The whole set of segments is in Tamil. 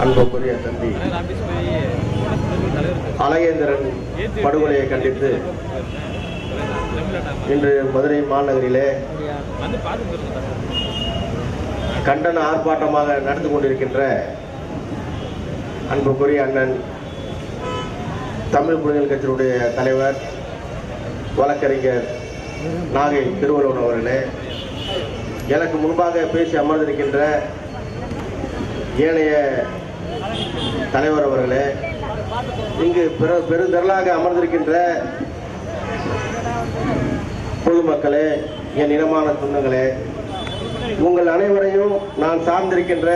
அன்புக்குரிய தம்பி அழகேந்திரன் படுகொலையை கண்டித்து இன்று மதுரை மாநகரிலே கண்டன ஆர்ப்பாட்டமாக நடந்து கொண்டிருக்கின்ற அன்புக்குரிய அண்ணன் தமிழ் புலிகள் கட்சியினுடைய தலைவர் வழக்கறிஞர் நாகை திருவள்ளுவன் அவர்களே, எனக்கு முன்பாக பேசி அமர்ந்திருக்கின்ற ஏனைய தலைவர் அவர்களே, இங்கு பெருந்திரளாக அமர்ந்திருக்கின்ற பொதுமக்களே, என் இனமான சொந்தங்களே, உங்கள் அனைவரையும் நான் சார்ந்திருக்கின்ற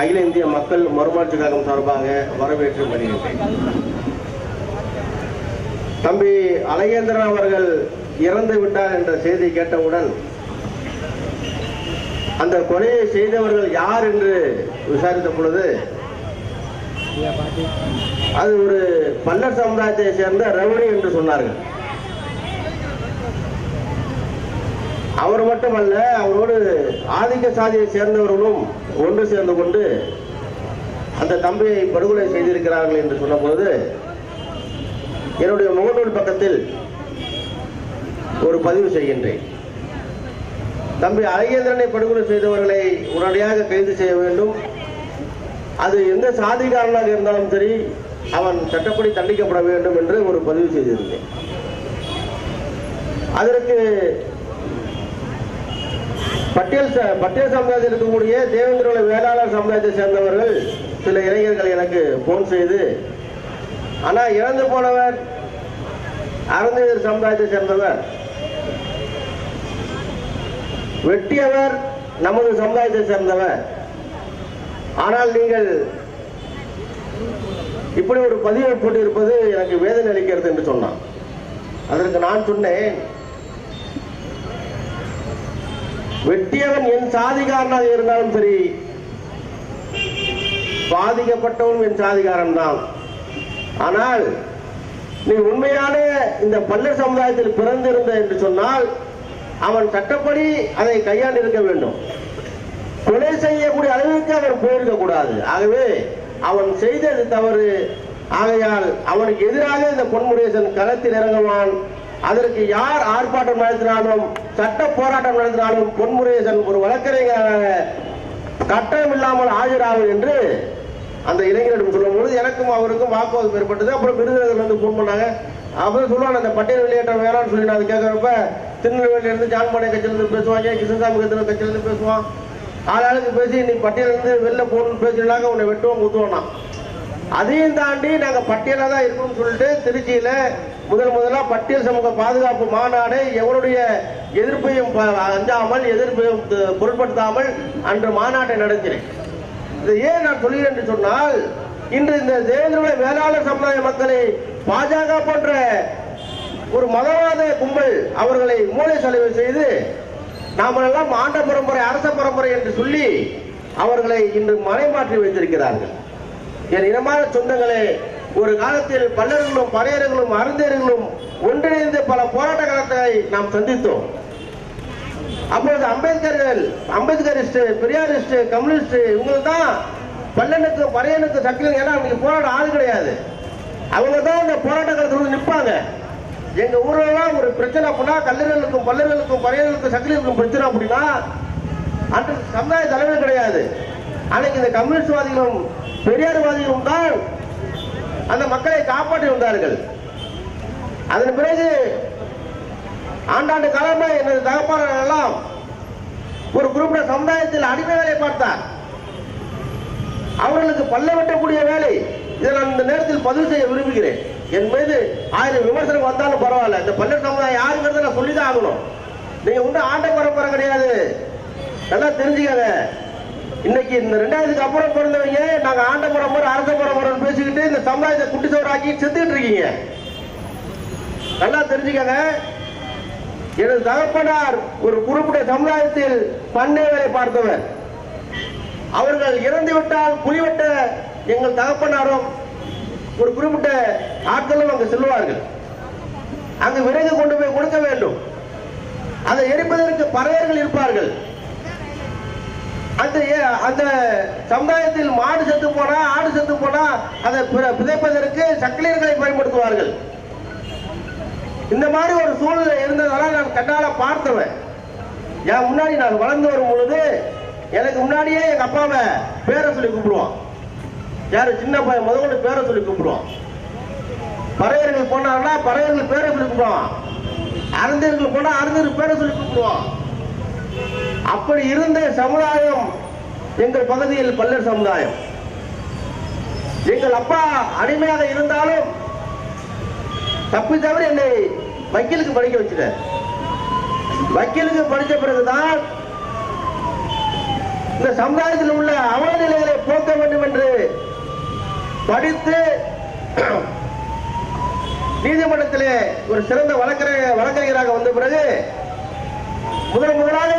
அகில இந்திய மக்கள் மறுமலர்ச்சி கழகம் சார்பாக வரவேற்று வருகின்றேன். தம்பி அழகேந்திரன் அவர்கள் இறந்து விட்டார் என்ற செய்தி கேட்டவுடன் அந்த கொலையை செய்தவர்கள் யார் என்று விசாரித்த பொழுது அது ஒரு பல்லர் சமுதாயத்தை சேர்ந்த ரவுடி என்று சொன்னார்கள். அவர் மட்டுமல்ல, அவரோடு ஆதிக்க சாதியை சேர்ந்தவர்களும் ஒன்று சேர்ந்து கொண்டு அந்த தம்பியை படுகொலை செய்திருக்கிறார்கள் என்று சொன்னபோது என்னுடைய முகநூல் பக்கத்தில் ஒரு பதிவு செய்கின்றேன். தம்பி அழகேந்திரனை படுகொலை செய்தவர்களை உடனடியாக கைது செய்ய வேண்டும். அது எந்த சாதிகாரனாக இருந்தாலும் சரி, அவன் சட்டப்படி தண்டிக்கப்பட வேண்டும் என்று ஒரு பதிவு செய்திருந்தேன். அதற்கு பட்டியல் சமுதாயத்தில் இருக்கக்கூடிய தேவேந்திர வேளாளர் சமுதாயத்தை சேர்ந்தவர்கள் சில இளைஞர்கள் எனக்கு போன் செய்து, ஆனால் இறந்து போனவர் அறந்தேர் சமுதாயத்தை சேர்ந்தவர், வெட்டியவர் நமது சமுதாயத்தை சேர்ந்தவர், ஆனால் நீங்கள் இப்படி ஒரு பதிவை போட்டு இருப்பது எனக்கு வேதனை அளிக்கிறது என்று சொன்னான். அதற்கு நான் சொன்னேன், வெட்டியவன் என் சாதிகாரனாக இருந்தாலும் சரி, பாதிக்கப்பட்டவன் என் சாதிகாரன் தான். ஆனால் நீ உண்மையான இந்த பல்லர் சமுதாயத்தில் பிறந்திருந்த என்று சொன்னால் அவன் சட்டப்படி அதை கையாண்டு இருக்க வேண்டும். கொலை செய்யக்கூடிய அளவுக்கு அவன் போயிருக்க கூடாது. ஆகவே அவன் செய்தது தவறு. ஆகையால் அவனுக்கு எதிராக இந்த பொன்முருகேசன் களத்தில் இறங்குவான். அதற்கு யார் ஆர்ப்பாட்டம் நடத்தினாலும் சட்ட போராட்டம் நடத்தினாலும் பொன்முருகேசன் ஒரு வழக்கறிஞராக கட்டணம் இல்லாமல் ஆஜராகும் என்று அந்த இளைஞரிடம் சொல்லும்போது எனக்கும் அவருக்கும் வாக்குவாதம் ஏற்பட்டது. அப்புறம் விருதுநகர்ல இருந்து போன் பண்ணாங்க. அப்புறம் சொல்லுவாங்க, அந்த பட்டியல் வெளியேற்றம் வேணாம்னு சொல்லி நான் கேட்கறப்ப திருநெல்வேலியிலிருந்து ஜான்பாளைய கட்சியிலிருந்து பேசுவாங்க, கிருஷ்ணசாமி கட்சியிலிருந்து பேசுவான். ஆளாளுக்கு பேசி நீ பட்டியலிருந்து வெளில போகணும்னு பேசினாக்க உன்னை வெட்டுவோம் குத்துவோம்னா. அதையும் தாண்டி நாங்கள் பட்டியலாக தான் இருக்கணும்னு சொல்லிட்டு திருச்சியில முதலாக பட்டியல் சமூக பாதுகாப்பு மாநாடு எவருடைய எதிர்ப்பையும் அஞ்சாமல் எதிர்ப்பையும் பொருட்படுத்தாமல் அன்று மாநாட்டை நடத்தினேன். இதை ஏன் நான் சொல்கிறேன் என்று சொன்னால், இன்று இந்த தேவேந்திர வேளாளர் சமுதாய மக்களை பாஜக போன்ற ஒரு மதவாத கும்பல் அவர்களை மூளை செலவு செய்து நாமெல்லாம் ஆண்ட பரம்பரை அரச பரம்பரை என்று சொல்லி அவர்களை இன்று மறைமாற்றி வைத்திருக்கிறார்கள். என் இனமான சொந்தங்களே, ஒரு காலத்தில் பல்லர்களும் பறையர்களும் அருந்தேர்களும் ஒன்றிணைந்து பல போராட்ட காலத்தை நாம் சந்தித்தோம். அப்பொழுது அம்பேத்கரிஸ்ட், பெரியாரிஸ்ட், கம்யூனிஸ்ட் இவங்க தான் பல்லனுக்கு பறையனுக்கு சக்கிலும், ஏன்னா அவங்க போராட ஆள் கிடையாது. அவங்க தான் இந்த போராட்ட காலத்தில் நிற்பாங்க. எங்க ஊரெல்லாம் ஒரு பிரச்சனை அப்படின்னா கல்லர்களுக்கும் பல்லர்களுக்கும் பறையர்களுக்கும் சக்கிலுக்கும் பிரச்சனை அப்படின்னா அன்று சமுதாய தலைவர் கிடையாது. அன்னைக்கு இந்த கம்யூனிஸ்ட்வாதிகளும் பெரியார்வாதிகளும் தான் அந்த மக்களை காப்பாற்றி வந்தார்கள். அதன் பிறகு ஆண்டாண்டு காலமாக எனது தகப்பாளர் எல்லாம் ஒரு குறிப்பிட்ட சமுதாயத்தில் அடிமை வேலை பார்த்தார். அவர்களுக்கு பல்ல வெட்டக்கூடிய வேலை. இதை நான் இந்த நேரத்தில் பதிவு செய்ய விரும்புகிறேன். என் மீது 1000 விமர்சனம் வந்தாலும் பரவாயில்ல, இந்த பல்லர் சமுதாயம் யாருங்கிறத நான் சொல்லிதான் ஆகணும். நீங்க ஒன்று ஆண்ட பரம்பரை கிடையாது, நல்லா தெரிஞ்சுக்கங்க. இன்னைக்கு இந்த 2000க்கு அப்புறம் பிறந்தவங்க நாங்க ஆண்ட பரம்பரை அரச பரம்பரை பேசிக்கிட்டு இந்த சமுதாயத்தை குட்டி சோறாக்கி செத்துக்கிட்டு இருக்கீங்க. நல்லா தெரிஞ்சுக்கங்க. எனது தகப்பனார் ஒரு குறிப்பிட்ட சமுதாயத்தில் பண்ணை வேலை பார்த்தவர். அவர்கள் இறந்து விட்டால் குழிவெட்ட எங்கள் தகப்பனாரும் ஒரு குறிப்பிட்ட ஆட்களும் அங்கு செல்வார்கள். அங்கு விறகு கொண்டு போய் கொடுக்க வேண்டும். அதை எரிப்பதற்கு பறையர்கள் இருப்பார்கள். அந்த சமுதாயத்தில் மாடு செத்து போனா ஆடு செத்து போனா அதை புதைப்பதற்கு சக்கிலியர்களை பயன்படுத்துவார்கள். இந்த மாதிரி ஒரு சூழ்நிலை இருந்ததால நான் கண்ணால பார்த்தவன். என் முன்னாடி நான் வளர்ந்து வரும் பொழுது எனக்கு முன்னாடியே எங்க அப்பாவை பேரை சொல்லி கூப்பிடுவான். யாரு சின்ன பையன் முதல்ல பேரை சொல்லி கூப்பிடுவான். பறையர்கள் போனாங்கன்னா பறையர்கள் பேரை சொல்லி கூப்பிடுவான். அறிஞர்கள் போனா அறிஞர் பேரை சொல்லி கூப்பிடுவான். அப்படி இருந்த சமுதாயம் எங்கள் பகுதியில் பல்லர் சமுதாயம். எங்கள் அப்பா அடிமையாக இருந்தாலும் தப்பி தவிர என்னை வக்கீலுக்கு படிக்க வச்சுட்டார். வக்கீலுக்கு படித்த பிறகுதான் இந்த சமுதாயத்தில் உள்ள அவலநிலைகளை போக்க வேண்டும் என்று படித்து நீதிமன்றத்திலே ஒரு சிறந்த வழக்கறிஞராக வந்த பிறகு முதலாக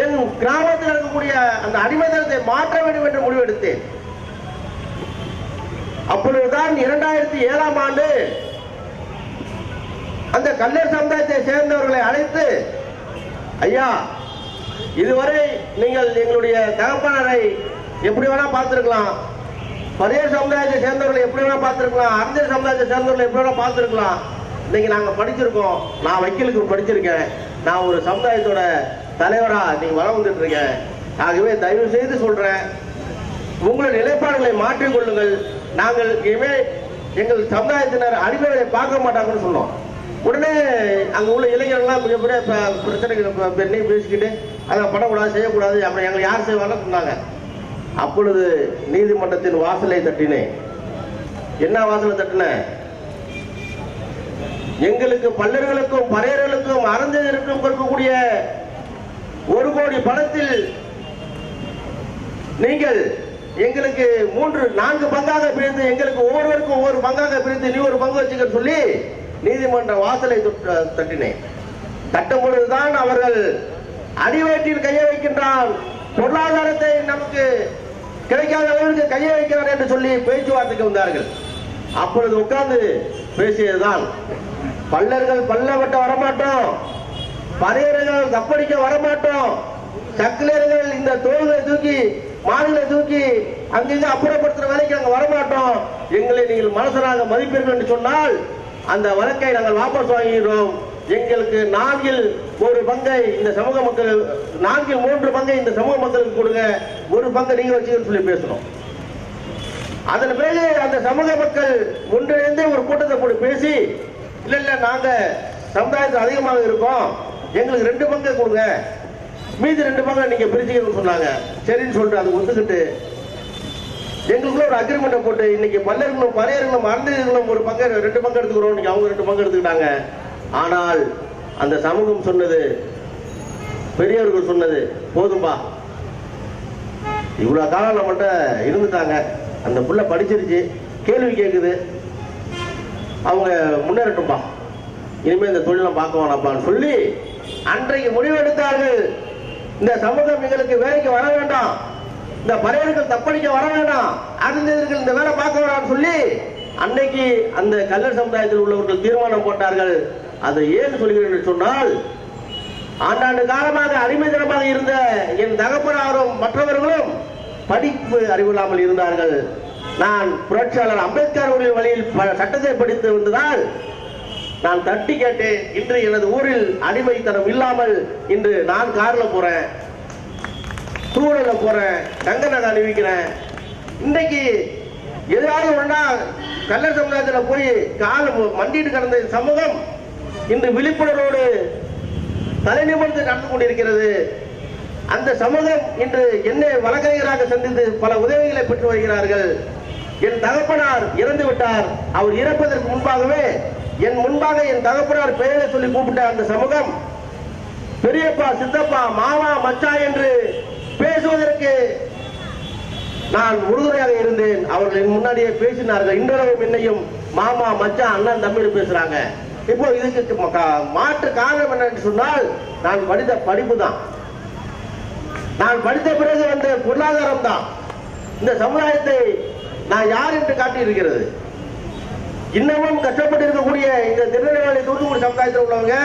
என் கிராமத்தில் இருக்கக்கூடிய அந்த அடிமைத்தனத்தை மாற்ற வேண்டும் என்று முடிவெடுத்தேன். அப்பொழுதுதான் 2007ஆம் ஆண்டு அந்த கல்லர் சமுதாயத்தை சேர்ந்தவர்களை அழைத்து, ஐயா, இதுவரை நீங்கள் எங்களுடைய தகப்பனரை எப்படி வேணா பார்த்திருக்கலாம், பறையர் சமுதாயத்தை சேர்ந்தவர்களை எப்படி வேணா பார்த்திருக்கலாம், அறிஞர் சமுதாயத்தை சேர்ந்தவர்களை எப்படி வேணா பார்த்திருக்கலாம். இன்னைக்கு நாங்க படிச்சிருக்கோம். நான் வக்கீலுக்கு படிச்சிருக்கேன். நான் ஒரு சமுதாயத்தோட தலைவரா நீங்க வர வந்துட்டு இருக்கேன். ஆகவே தயவு செய்து சொல்றேன், உங்களுடைய நிலைப்பாடுகளை மாற்றிக் கொள்ளுங்கள். நாங்கள் இனிமே எங்கள் சமுதாயத்தினர் அடிமைகளை பார்க்க மாட்டாங்கன்னு சொன்னோம். உடனே அங்க உள்ள இளைஞர்கள்லாம் மிகப்பெரிய பிரச்சனைகள் பெண்ணை பேசிக்கிட்டு அதை பண்ணக்கூடாது, செய்யக்கூடாது, அப்புறம் எங்களை யார் செய்வாங்கன்னு சொன்னாங்க. அப்பொழுது நீதிமன்றத்தின் வாசலை தட்டினேன். என்ன வாசலை தட்டினேன்? எங்களுக்கு பல்லர்களுக்கும் பறையர்களுக்கும் அறிஞருக்கும் கொடுக்கக்கூடிய 1 கோடி பணத்தில் நீங்கள் எங்களுக்கு 3-4 பங்காக பிரித்து, எங்களுக்கு ஒவ்வொருவருக்கும் ஒவ்வொரு பங்காக பிரித்து நீ ஒரு பங்கு வச்சுக்க சொல்லி நீதிமன்ற வாசலை தட்டினேன். தட்டும் பொழுதுதான் அவர்கள் அடிவயிற்றில் கையை வைக்கின்றான், பொருளாதாரத்தை நமக்கு கிடைக்காத அளவிற்கு கையை வைக்கிறார் என்று சொல்லி பேச்சுவார்த்தைக்கு வந்தார்கள். அப்பொழுது உட்கார்ந்து பேசியதுதான், பல்லர்கள் பல்லவட்ட வரமாட்டோம், பறையர்கள் தப்படிக்க வரமாட்டோம், சக்கிலியர்கள் இந்த தோள்களை தூக்கி மாடுகளை தூக்கி அங்கிருந்து அப்புறப்படுத்துற வேலைக்கு நாங்கள் வரமாட்டோம், எங்களை நீங்கள் மனசனாக மதிப்பீர்கள் என்று சொன்னால் அந்த வழக்கை நாங்கள் வாபஸ் வாங்குகிறோம். எங்களுக்கு 4 பங்கை இந்த சமூக மக்கள், 3 பங்கை இந்த சமூக மக்களுக்கு கொடுங்க, 1 பங்கை நீங்க வச்சுக்கன்னு சொல்லி பேசணும். அதன் பிறகு அந்த சமூக மக்கள் ஒன்றிணைந்து ஒரு கூட்டத்தை போட்டு பேசி, இல்ல நாங்க சமுதாயத்தில் அதிகமாக இருக்கோம், எங்களுக்கு 2 பங்கை கொடுங்க, மீதி 2 பங்கை நீங்க பிரிச்சுக்கணும்னு சொன்னாங்க. சரின்னு சொல்லிட்டு அது ஒத்துக்கிட்டு எங்களுக்குள்ள ஒரு அக்ரிமெண்ட்டை போட்டு இன்னைக்கு பல்லர்களும் பறையர்களும் அறிஞர்களும் 1 பங்கு 2 பங்கு எடுத்துக்கிறோம். இன்னைக்கு அவங்க 2 பங்கு எடுத்துக்கிட்டாங்க. ஆனால் அந்த சமூகம் சொன்னது, பெரியவர்கள் சொன்னது, போதும்பா, இவ்வளவு காலம் நம்மகிட்ட இருந்துட்டாங்க, அந்த புள்ள படிச்சிருச்சு, கேள்வி கேட்குது, அவங்க முன்னேறட்டும்பா, இனிமே இந்த தொழிலாம் பார்க்க வேணாப்பான்னு சொல்லி அன்றைக்கு முடிவெடுத்தார்கள். இந்த சமூகம் எங்களுக்கு வேலைக்கு வர வேண்டாம், இந்த பறையர்கள் தப்படிக்க வர வேண்டாம், அறிஞர்கள் இந்த வேலை பார்க்க வேண்டாம்னு சொல்லி அன்னைக்கு அந்த கல்லர் சமுதாயத்தில் உள்ளவர்கள் தீர்மானம் போட்டார்கள். அதை ஏன் சொல்கிறேன் என்று சொன்னால், ஆண்டாண்டு காலமாக அடிமைத்தனமாக இருந்த என் தகப்பனாரும் மற்றவர்களும் படிப்பு அறிவில்லாமல் இருந்தார்கள். நான் புரட்சியாளர் அம்பேத்கர் அவர்களின் வழியில் சட்டத்தை படித்து வந்ததால் நான் தட்டி கேட்டேன். இன்று எனது ஊரில் அடிமைத்தனம் இல்லாமல் இன்று நான் கார்ல போறேன், டூரில் போறேன், தங்க நகை அணிவிக்கிறேன். இன்றைக்கு எதிராக ஒன்றா கல்லர் சமுதாயத்தில் போய் கால் மண்டிட்டு கிடந்த சமூகம் இன்று விழிப்புணர்வோடு தலை நிமிர்ந்து நடந்து கொண்டிருக்கிறது. அந்த சமூகம் இன்று என்னை வழக்கறிஞராக சந்தித்து பல உதவிகளை பெற்று வருகிறார்கள். என் தகப்பனார் இறந்து விட்டார். அவர் இறப்பதற்கு முன்பாகவே என் முன்பாக என் தகப்பனார் பெயரை சொல்லி கூப்பிட்ட அந்த சமூகம் பெரியப்பா, சித்தப்பா, மாமா, மச்சா என்று பேசுவதற்கு நான் உறுதுணையாக இருந்தேன். அவர்கள் முன்னாடியே பேசினார்கள். இன்றளவும் என்னையும் மாமா, மச்சா, அண்ணன், தம்பி பேசுறாங்க. இப்போ இதுக்கு மாற்று காரணம் என்னன்னு சொன்னால், நான் படித்த படிப்பு தான், நான் படித்த பிறகு வந்த பொருளாதாரம் தான் இந்த சமுதாயத்தை நான் யார் என்று காட்டியிருக்கிறது. இன்னமும் கஷ்டப்பட்டு இருக்கக்கூடிய இந்த திருநெல்வேலி தூத்துக்குடி சமுதாயத்தில் உள்ளவங்க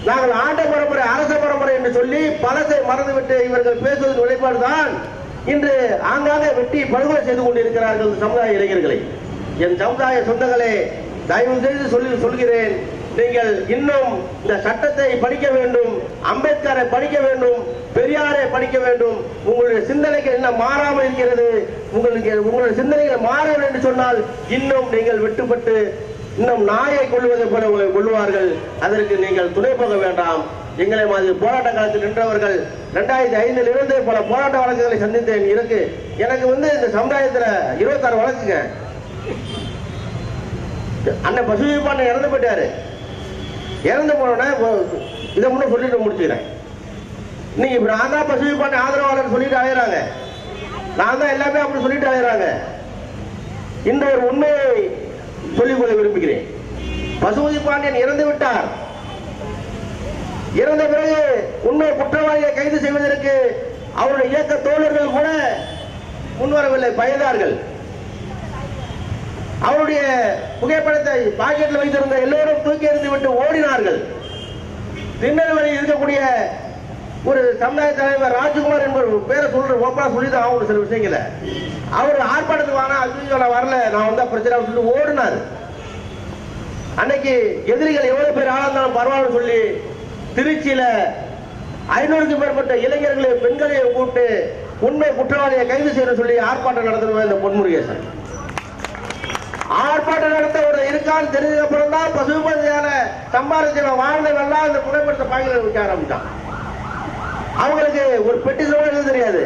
நாங்கள் ஆண்ட பரம்பரை அரச பரம்பரை என்று சொல்லி பலத்தை மறந்துவிட்டு இவர்கள் பேசுவதன் வெளிப்பாடுதான் இன்று ஆங்காங்கே வெட்டி படுகொலை செய்து கொண்டிருக்கிறார்கள் சமுதாய இளைஞர்களை. என் சமுதாய சொந்தங்களே, தயவு செய்து சொல்கிறேன், நீங்கள் இன்னும் இந்த சட்டத்தை படிக்க வேண்டும், அம்பேத்கரை படிக்க வேண்டும், பெரியாரை படிக்க வேண்டும். உங்களுடைய சிந்தனைகள் என்ன மாறாமல் இருக்கிறது. உங்களுடைய சிந்தனைகள் மாற வேண்டும் என்று சொன்னால் இன்னும் நீங்கள் வெட்டுப்பட்டு இன்னும் நாயை கொள்வதை போல உங்களை கொள்வார்கள். அதற்கு நீங்கள் துணை போக வேண்டாம். எங்களை மாதிரி போராட்ட காலத்தில் நின்றவர்கள் 2005 இருந்து பல போராட்ட வழக்குகளை சந்தித்தேன். எனக்கு இந்த சமுதாயத்தில் 26 வழக்குங்க. அண்ணன் பசுவிப்பாண்ட இறந்து போயிட்டாரு. இறந்து போன இதை முன்ன சொல்லிட்டு முடிச்சுக்கிறேன். நீங்க இப்ப நான் தான் பசுவிப்பாண்ட ஆதரவாளர் சொல்லிட்டு அழைகிறாங்க, நான் தான் எல்லாமே அப்படி சொல்லிட்டு அழைகிறாங்க. இந்த ஒரு உண்மையை சொல்லிக்கொள்ள விரும்புகிறேன். பசுபதி பாண்டியன் இறந்து விட்டார். இறந்த பிறகு உண்மை குற்றவாளியை கைது செய்வதற்கு அவருடைய இயக்க தோழர்கள் கூட முன்வரவில்லை, பயந்தார்கள். அவருடைய புகைப்படத்தை பாக்கெட்டில் வைத்திருந்த எல்லோரும் தூக்கி எறிந்து விட்டு ஓடினார்கள். திருநெல்வேலியில் இருக்கக்கூடிய ஒரு சமுதாய தலைவர் ராஜ்குமார் என்பவர் பேரை சொல்லிதான் அவங்க சில விஷயங்களை அவர் ஆர்ப்பாட்டத்துக்கு வாங்க அது வரல, நான் வந்தா பிரச்சனை சொல்லிட்டு ஓடினார். அன்னைக்கு எதிரிகள் எவ்வளவு பேர் ஆளாந்தாலும் பரவாயில்ல சொல்லி திருச்சியில 500க்கும் மேற்பட்ட இளைஞர்களை பெண்களையும் கூப்பிட்டு உண்மை குற்றவாளியை கைது செய்ய சொல்லி ஆர்ப்பாட்டம் நடத்தணும். இந்த பொன்முருகேசன் ஆர்ப்பாட்டம் நடத்த ஒரு இருக்கான்னு தெரிஞ்ச அப்புறம் தான் பசுமையான சம்பாதிச்ச வாழ்ந்தவெல்லாம் இந்த புகைப்படத்தை பாய்களை வைக்க ஆரம்பிச்சான். அவங்களுக்கு ஒரு பெட்டி சொல்ல தெரியாது.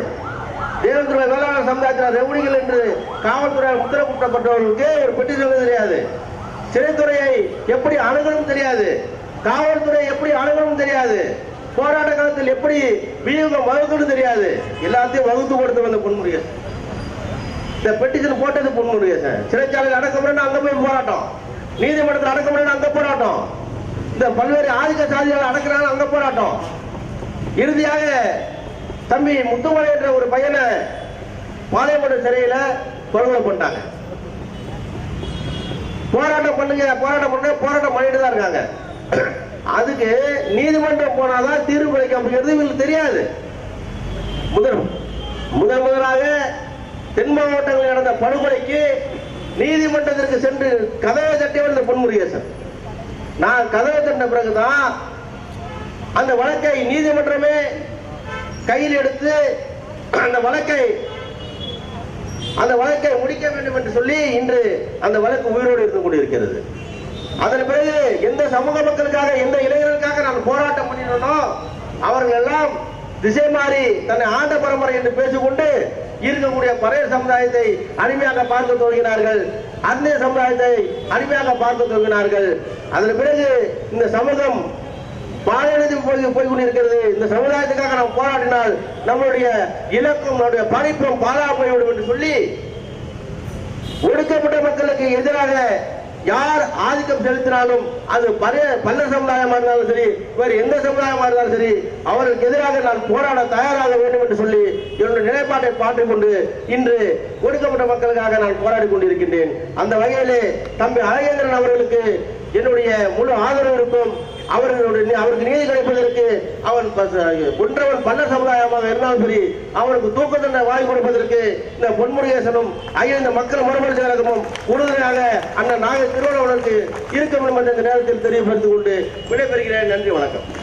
தேவேந்திர வேளாண் சமுதாயத்தில் ரெவடிகள் என்று காவல்துறை முத்திரை குற்றப்பட்டவர்களுக்கு ஒரு பெட்டி சொல்ல தெரியாது. சிறைத்துறையை எப்படி அணுகணும் தெரியாது, காவல்துறை எப்படி அணுகணும் தெரியாது, போராட்ட காலத்தில் எப்படி வியூகம் வகுக்கணும் தெரியாது. எல்லாத்தையும் வகுத்து கொடுத்து வந்த பொன்முருகேசன். இந்த பெட்டிஷன் போட்டது பொன்முருகேசன். சிறைச்சாலையில் அடக்கம் அங்க போய் போராட்டம், நீதிமன்றத்தில் அடக்கம் அங்க போராட்டம், இந்த பல்வேறு ஆதிக்க சாதிகள் அடக்கிறாங்க அங்க போராட்டம். இறுதியாக தம்பி முத்துமலை என்ற ஒரு பையனை பாளையங்கோட்டை சிறையில கொலை பண்ணிட்டாங்க. போராட்டம் பண்ணிட்டு தான் இருக்காங்க. அதுக்கு நீதிமன்றம் போனாதான் தீர்வு கிடைக்கும் அப்படிங்கிறது இவங்களுக்கு தெரியாது. முதலாக தென் மாவட்டங்களில் நடந்த படுகொலைக்கு நீதிமன்றத்திற்கு சென்று கதவை தட்டியவர் இந்த பொன்முருகேசன். நான் கதவை தட்டின பிறகுதான் அந்த வழக்கை நீதிமன்றமே கையில் எடுத்து அந்த வழக்கை முடிக்க வேண்டும் என்று சொல்லி இன்று அந்த வழக்கு உயிரோடு இருந்து கொண்டிருக்கிறது. அதன் பிறகு எந்த சமூக மக்களுக்காக, எந்த இளைஞர்களுக்காக நான் போராட்டம் பண்ணினோனோ அவர்கள் எல்லாம் திசை மாறி தன்னை ஆண்ட பரம்பரை என்று பேசிக்கொண்டு இருக்கக்கூடிய பழைய சமுதாயத்தை அடிமையாக பார்க்க துவங்கினார்கள், அந்நிய சமுதாயத்தை அடிமையாக பார்க்க துவங்கினார்கள். அதன் பிறகு இந்த சமூகம் பாலைநிலைக்கு போய் கொண்டிருக்கிறது. இந்த சமுதாயத்துக்காக நாம் போராடினால் நம்மளுடைய இலக்கும் நம்முடைய படிப்பும் பாலா போய்விடும் என்று சொல்லி ஒடுக்கப்பட்ட மக்களுக்கு எதிராக யார் ஆதிக்கம் செலுத்தினாலும் அது பல்லர் சமுதாயமாக இருந்தாலும் சரி, வேறு எந்த சமுதாயமாக இருந்தாலும் சரி, அவர்களுக்கு எதிராக நான் போராட தயாராக வேண்டும் என்று சொல்லி என்னுடைய நிலைப்பாட்டை பார்த்துக் கொண்டு இன்று ஒடுக்கப்பட்ட மக்களுக்காக நான் போராடி கொண்டிருக்கின்றேன். அந்த வகையிலே தம்பி அழகேந்திரன் அவர்களுக்கு என்னுடைய முழு ஆதரவு இருக்கும். அவருக்கு நீதி கிடைப்பதற்கு அவன் ஒன்றவன் பல்லர் சமுதாயமாக இருந்தாலும் சரி, அவனுக்கு தூக்க தண்டனை வாங்கி கொடுப்பதற்கு இந்த பொன்முருகேசனும் இந்த மக்கள் மறுமலர்ச்சி கழகமும் உறுதுணையாக அண்ணன் நாகை திருவள்ளுவருக்கு இருக்க வேண்டும் என்ற நேரத்தில் தெரியப்படுத்திக் கொண்டு விடைபெறுகிறேன். நன்றி, வணக்கம்.